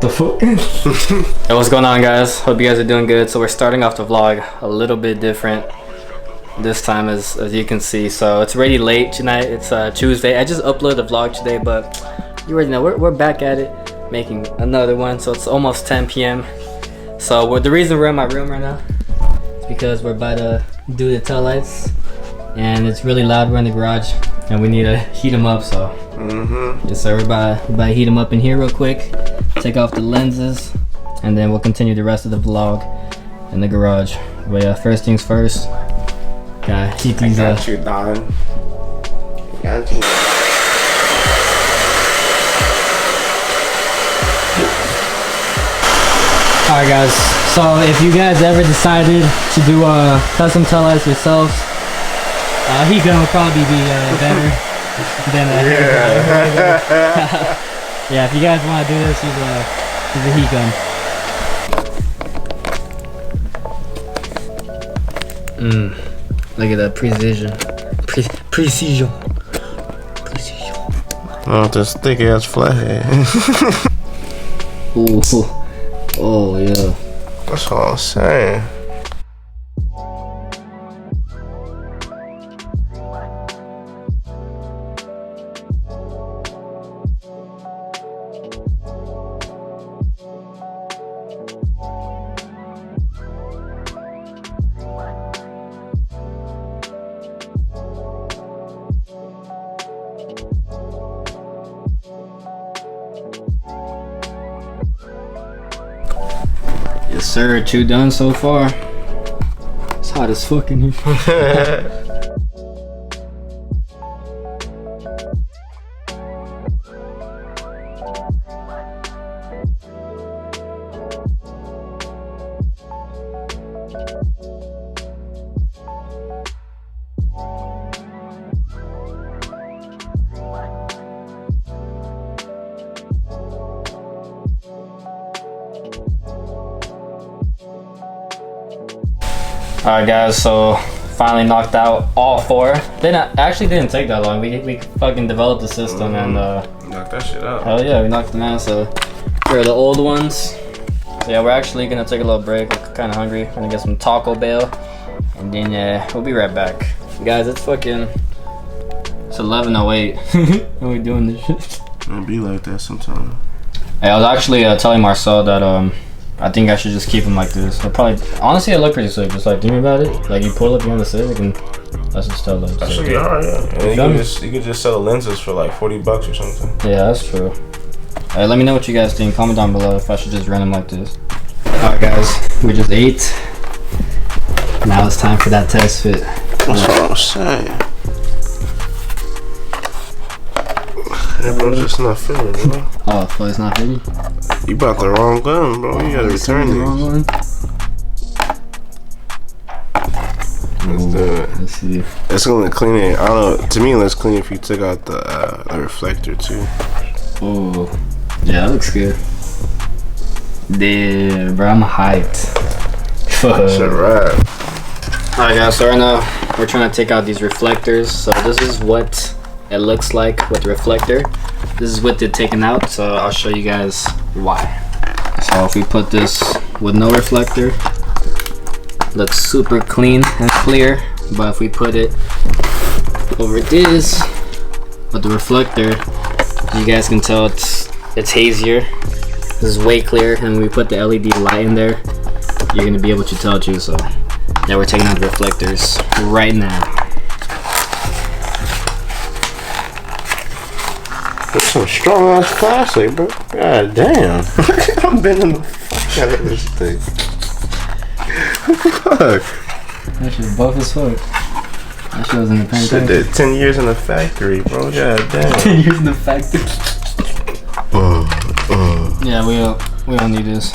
the fuck? Hey, what's going on, guys? Hope you guys are doing good. So we're starting off the vlog a little bit different this time, as you can see. So it's already late tonight. It's Tuesday. I just uploaded the vlog today, but you already know we're back at it, making another one. So it's almost 10 p.m. So the reason we're in my room right now is because we're about to do the taillights, and it's really loud. We're in the garage, and we need to heat them up. So yes, sir. We're about to heat them up in here real quick. Take off the lenses, and then we'll continue the rest of the vlog in the garage. But yeah, first things first. Gotta heat these up. Got you, Don. Got you. Alright guys, so if you guys ever decided to do custom taillights yourselves, heat gun would probably be better than a yeah, if you guys want to do this, use a heat gun. Look at that precision. Precision. Oh, this thick ass flathead. Ooh. Oh yeah. That's all I'm saying. Yes sir, 2 done so far. It's hot as fuck in here. Alright guys, so finally knocked out all 4. Actually didn't take that long. We fucking developed the system and knocked that shit out. Hell yeah, we knocked them out. So for the old ones, so yeah, we're actually gonna take a little break. We're kinda hungry. We're gonna get some Taco Bell, and then yeah, we'll be right back. Guys, it's 11:08 and we're doing this shit. It'll be like that sometimes. Hey, I was actually telling Marcel that I think I should just keep them like this. Honestly, it looked pretty sick. Just like thinking about it, like you pull up behind the Civic and that's just tell that should be alright, yeah. And you could just sell the lenses for like $40 or something. Yeah, that's true. Alright, let me know what you guys think. Comment down below if I should just run them like this. Alright guys, we just ate. Now it's time for that test fit. That's what I'm saying. That bro's just not fitting, bro. Oh, so it's not fitting? You bought the wrong gun, bro. You gotta return these. Wrong one? Let's do it. Let's see. It's gonna clean it. I don't know. To me, let's clean if you took out the reflector too. Oh, yeah, that looks good. Damn, bro, I'm hyped. That's a wrap. Alright guys, so right now we're trying to take out these reflectors. So this is what it looks like with the reflector. This is with it taken out, so I'll show you guys why. So if we put this with no reflector, looks super clean and clear. But if we put it over this with the reflector, you guys can tell it's hazier. This is way clearer, and when we put the LED light in there, you're gonna be able to tell too. So yeah, we're taking out the reflectors right now. That's some strong ass plastic, bro. God damn. I'm bending the fuck out of this thing. Fuck. That shit's buff as fuck. That shit was in the paint. Shit did 10 years in the factory, bro. God damn. 10 years in the factory. Yeah, we don't need this.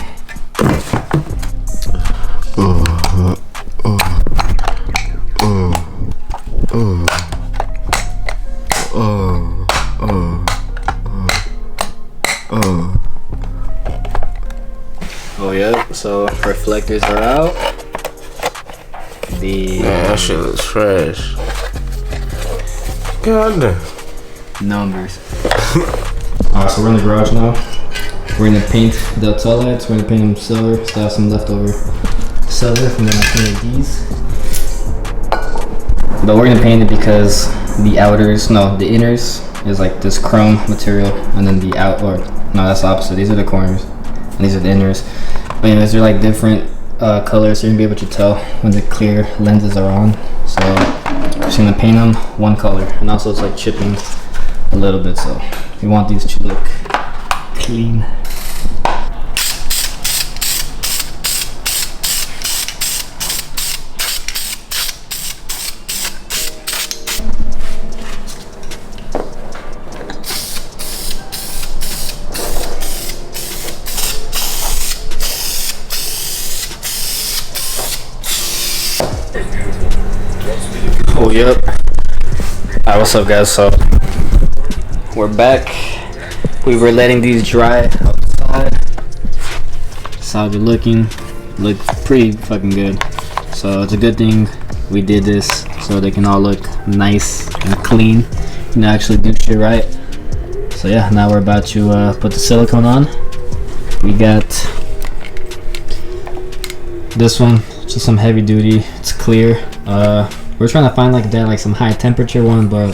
Oh yeah, so reflectors are out. Man, that shit looks fresh. God damn. Numbers. Alright, so we're in the garage now. We're gonna paint the taillights. We're gonna paint them silver. Still have some leftover silver from when I painted these. But we're gonna paint it because the inners is like this chrome material, and then the that's the opposite. These are the corners, and these are the inners. But anyways, they're like different colors, so you're gonna be able to tell when the clear lenses are on. So I'm just gonna paint them one color, and also it's like chipping a little bit, so we want these to look clean. Oh, yep. Alright, what's up, guys? So we're back. We were letting these dry outside. That's how they're looking. Look pretty fucking good. So it's a good thing we did this so they can all look nice and clean and actually do shit right. So yeah, now we're about to put the silicone on. We got this one, just some heavy duty. It's clear. We're trying to find like some high temperature one, but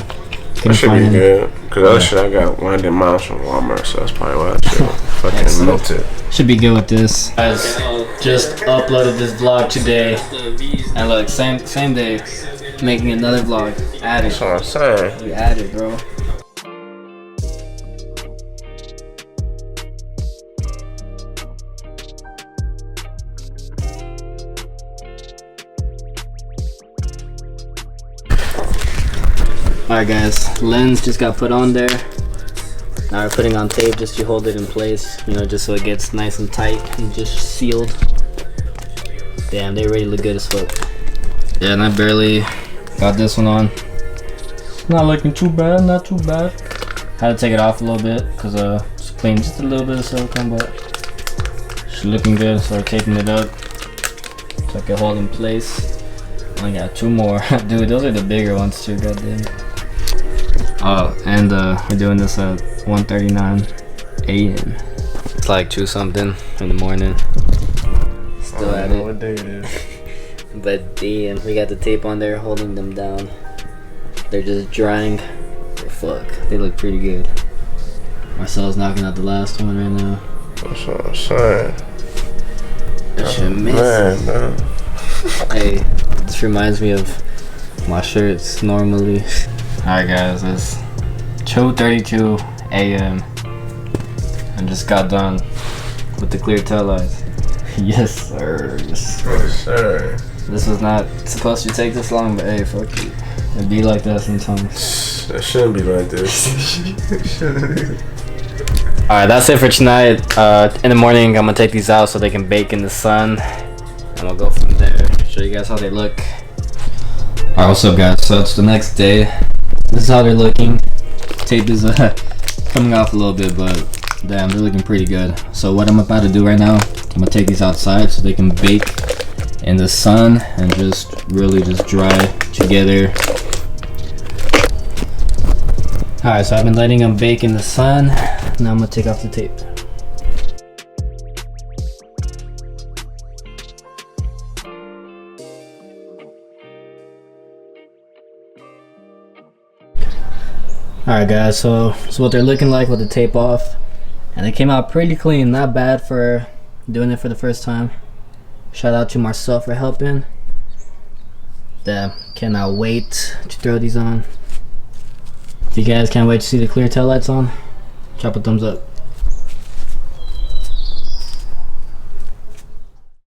that should be good. Cause other shit I got one of them miles from Walmart, so that's probably why I should fucking melt it. Should be good with this. Guys, just uploaded this vlog today, and look, same day, making another vlog. Added. That's what I'm saying. We added, bro. Alright guys, lens just got put on there. Now we're putting on tape just to hold it in place, you know, just so it gets nice and tight and just sealed. Damn, they really look good as fuck. Yeah, and I barely got this one on. Not looking too bad, not too bad. Had to take it off a little bit because it's clean just a little bit of silicone, but it's looking good, so we're taping it up so I can hold in place. Only got two more. Dude, those are the bigger ones too, goddamn. Oh, and we're doing this at 1:39 a.m. It's like 2 something in the morning. Still at it. What day it is. But damn, we got the tape on there holding them down. They're just drying. Fuck, they look pretty good. Marcel's knocking out the last one right now. That's what I'm saying. That shit amazing. Man. Hey, this reminds me of my shirts normally. Alright guys, it's 2:32 a.m. and just got done with the clear taillights. Yes sir, yes sir. Yes sir. This was not supposed to take this long, but hey, fuck it. It'd be like that sometimes. That shouldn't be like this. Alright, that's it for tonight. In the morning, I'm gonna take these out so they can bake in the sun. And we'll go from there. Show you guys how they look. Alright, what's up guys? So it's the next day. This is how they're looking. Tape is coming off a little bit, but damn, they're looking pretty good. So what I'm about to do right now, I'm gonna take these outside so they can bake in the sun and just really just dry together. Alright, so I've been letting them bake in the sun. Now I'm gonna take off the tape. Alright guys, so this is what they're looking like with the tape off. And they came out pretty clean, not bad for doing it for the first time. Shout out to Marcel for helping. Damn, cannot wait to throw these on. If you guys can't wait to see the clear taillights on, drop a thumbs up.